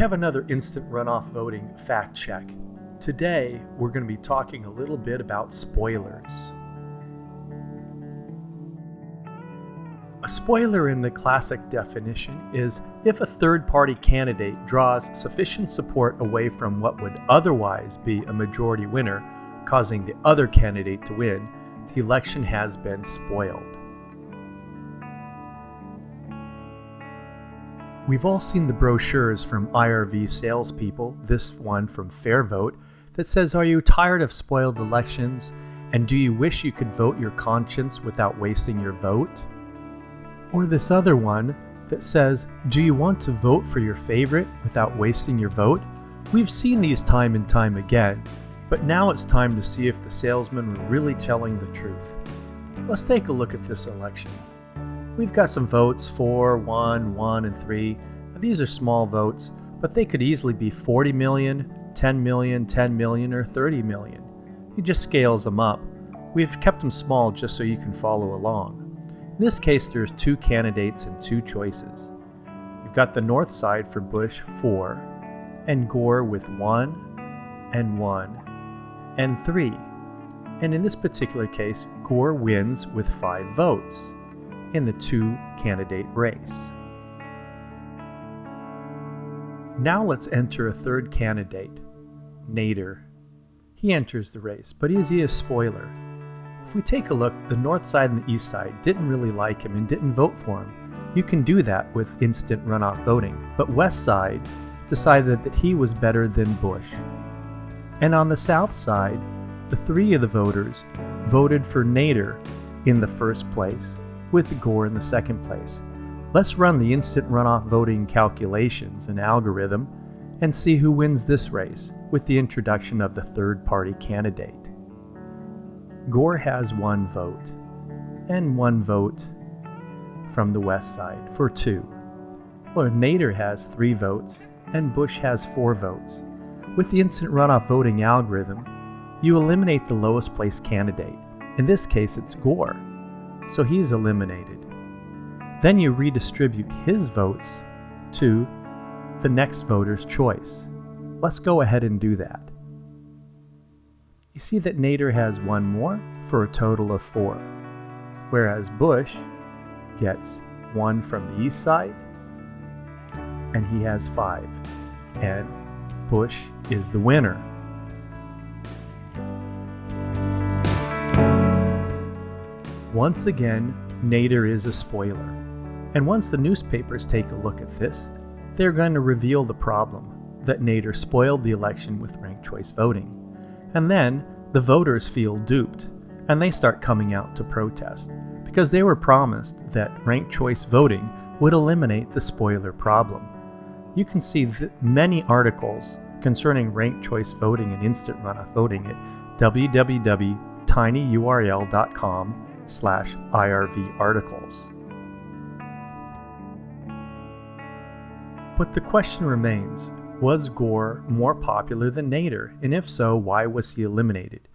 have another instant runoff voting fact check. Today, we're going to be talking a little bit about spoilers. A spoiler in the classic definition is if a third-party candidate draws sufficient support away from what would otherwise be a majority winner, causing the other candidate to win, the election has been spoiled. We've all seen the brochures from IRV salespeople, this one from FairVote, that says, "Are you tired of spoiled elections? And do you wish you could vote your conscience without wasting your vote?" Or this other one that says, "Do you want to vote for your favorite without wasting your vote?" We've seen these time and time again, but now it's time to see if the salesmen were really telling the truth. Let's take a look at this election. We've got some votes, 4, 1, 1, and 3. These are small votes, but they could easily be 40 million, 10 million, 10 million, or 30 million. He just scales them up. We've kept them small just so you can follow along. In this case, there's 2 candidates and 2 choices. You've got the north side for Bush, 4, and Gore with 1, and 1, and 3. And in this particular case, Gore wins with 5 votes in the 2-candidate race. Now let's enter a third candidate, Nader. He enters the race, but is he a spoiler? If we take a look, the north side and the east side didn't really like him and didn't vote for him. You can do that with instant runoff voting, but west side decided that he was better than Bush. And on the south side, the 3 of the voters voted for Nader in the first place, with Gore in the second place. Let's run the instant runoff voting calculations and algorithm and see who wins this race with the introduction of the third-party candidate. Gore has 1 vote, and 1 vote from the west side for 2. Well, Nader has 3 votes, and Bush has 4 votes. With the instant runoff voting algorithm, you eliminate the lowest placed candidate. In this case, it's Gore, so he's eliminated. Then you redistribute his votes to the next voter's choice. Let's go ahead and do that. You see that Nader has 1 more for a total of 4, whereas Bush gets 1 from the east side, and he has 5, and Bush is the winner. Once again, Nader is a spoiler, and once the newspapers take a look at this, they're going to reveal the problem, that Nader spoiled the election with ranked choice voting. And then the voters feel duped, and they start coming out to protest, because they were promised that ranked choice voting would eliminate the spoiler problem. You can see many articles concerning ranked choice voting and instant runoff voting at www.tinyurl.com/IRV articles. But the question remains, was Gore more popular than Nader? And if so, why was he eliminated?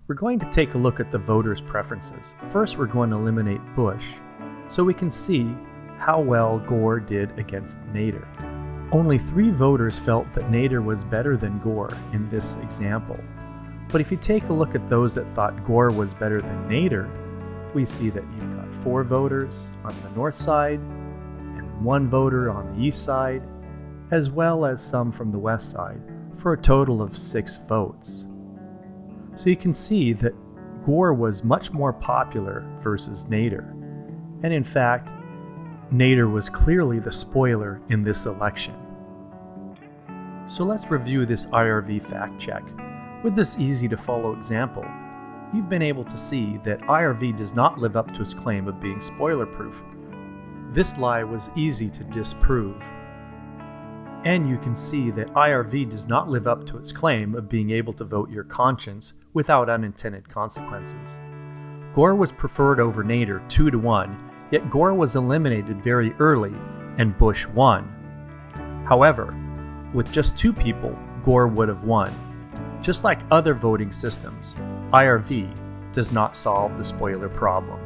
We're going to take a look at the voters' preferences. First, we're going to eliminate Bush, so we can see how well Gore did against Nader. Only 3 voters felt that Nader was better than Gore in this example. But if you take a look at those that thought Gore was better than Nader, we see that you've got 4 voters on the north side, and 1 voter on the east side, as well as some from the west side, for a total of 6 votes. So you can see that Gore was much more popular versus Nader. And in fact, Nader was clearly the spoiler in this election. So let's review this IRV fact check. With this easy to follow example, you've been able to see that IRV does not live up to its claim of being spoiler-proof. This lie was easy to disprove. And you can see that IRV does not live up to its claim of being able to vote your conscience without unintended consequences. Gore was preferred over Nader 2-1, yet Gore was eliminated very early and Bush won. However, with just 2 people, Gore would have won. Just like other voting systems, IRV does not solve the spoiler problem.